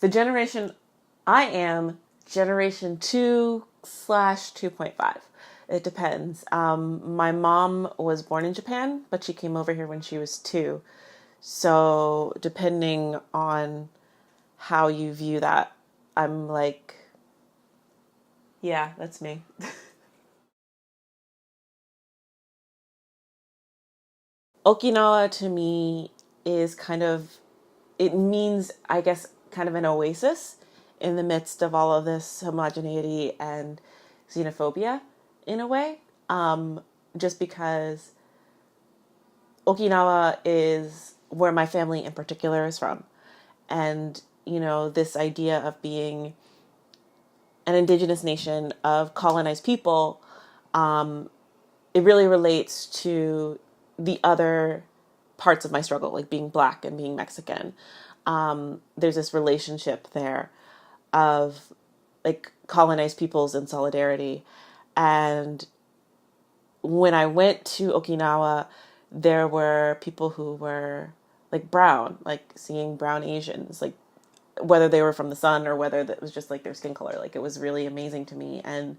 The generation I am, generation 2/2.5. It depends. My mom was born in Japan, but she came over here when she was 2. So depending on how you view that, I'm like, yeah, that's me. Okinawa to me is kind of, it means, I guess, kind of an oasis in the midst of all of this homogeneity and xenophobia in a way. Just because Okinawa is where my family in particular is from. And, this idea of being an indigenous nation of colonized people, it really relates to the other parts of my struggle, like being Black and being Mexican. There's this relationship there of like colonized peoples in solidarity. And when I went to Okinawa, there were people who were like brown, like seeing brown Asians, like whether they were from the sun or whether that was just like their skin color. Like it was really amazing to me. And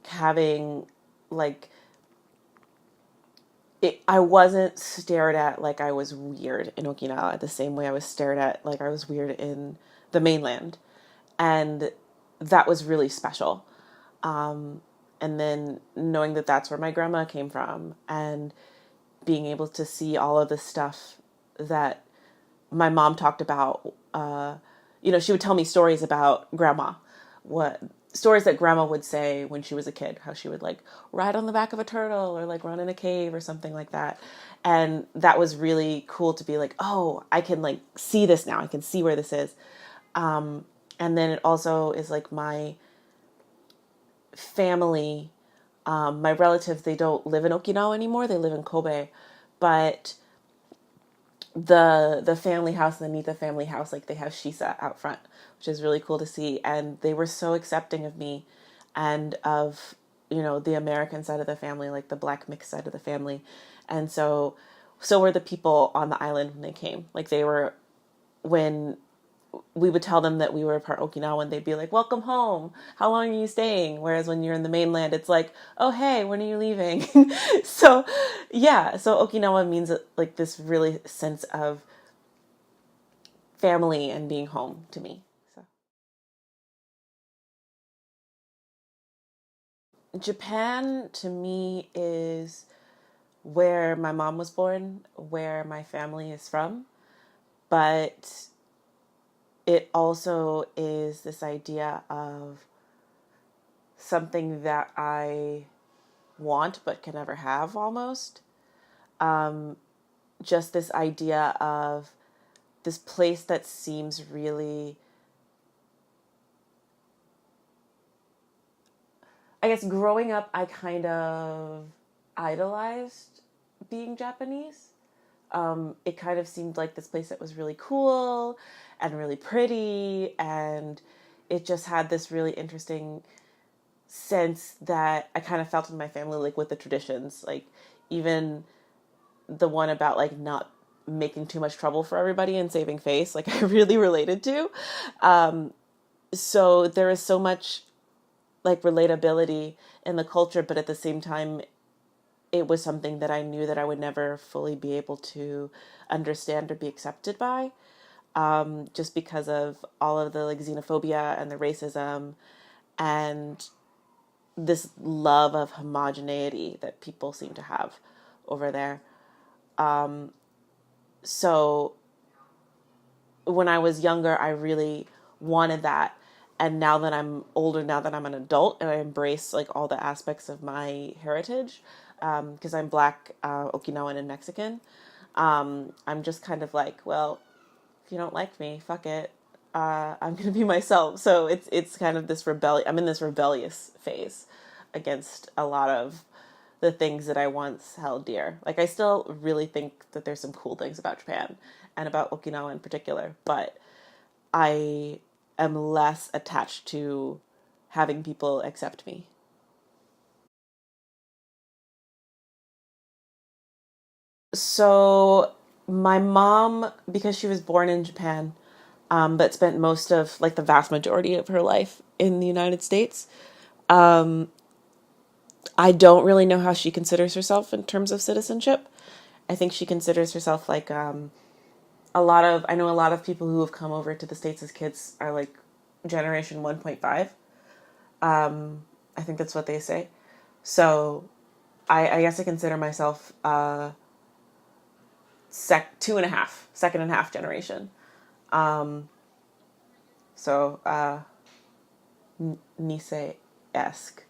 having like I wasn't stared at like I was weird in Okinawa the same way I was stared at like I was weird in the mainland. And that was really special. And then knowing that that's where my grandma came from and being able to see all of the stuff that my mom talked about. She would tell me stories about grandma, what stories that grandma would say when she was a kid, how she would like ride on the back of a turtle or like run in a cave or something like that. And that was really cool to be like, oh, I can like see this now. I can see where this is. And then it also is like my family, my relatives, they don't live in Okinawa anymore. They live in Kobe, but the family house underneath the family house, like they have shisa out front, which is really cool to see. And they were so accepting of me and of the American side of the family, like the Black mixed side of the family. And so were the people on the island when they came. Like they were, when we would tell them that we were part Okinawan, they'd be like, welcome home. How long are you staying? Whereas when you're in the mainland, it's like, oh, hey, when are you leaving? So, yeah. So Okinawa means like this really sense of family and being home to me. So Japan to me is where my mom was born, where my family is from. But it also is this idea of something that I want but can never have almost. Just this idea of this place that seems really, I guess growing up, I kind of idolized being Japanese. It kind of seemed like this place that was really cool and really pretty, and it just had this really interesting sense that I kind of felt in my family, like with the traditions, like even the one about like not making too much trouble for everybody and saving face, like I really related to. So there is so much like relatability in the culture, but at the same time, it was something that I knew that I would never fully be able to understand or be accepted by, just because of all of the like xenophobia and the racism and this love of homogeneity that people seem to have over there. So when I was younger, I really wanted that. And now that I'm older, now that I'm an adult and I embrace like all the aspects of my heritage, because I'm Black, Okinawan, and Mexican, I'm just kind of like, well, if you don't like me, fuck it. I'm gonna be myself. So it's kind of this rebellion. I'm in this rebellious phase against a lot of the things that I once held dear. Like I still really think that there's some cool things about Japan and about Okinawa in particular, but I am less attached to having people accept me. So my mom, because she was born in Japan, but spent most of, like, the vast majority of her life in the United States. I don't really know how she considers herself in terms of citizenship. I think she considers herself like I know a lot of people who have come over to the States as kids are like generation 1.5. I think that's what they say. So I guess I consider myself second and a half generation. So Nisei-esque.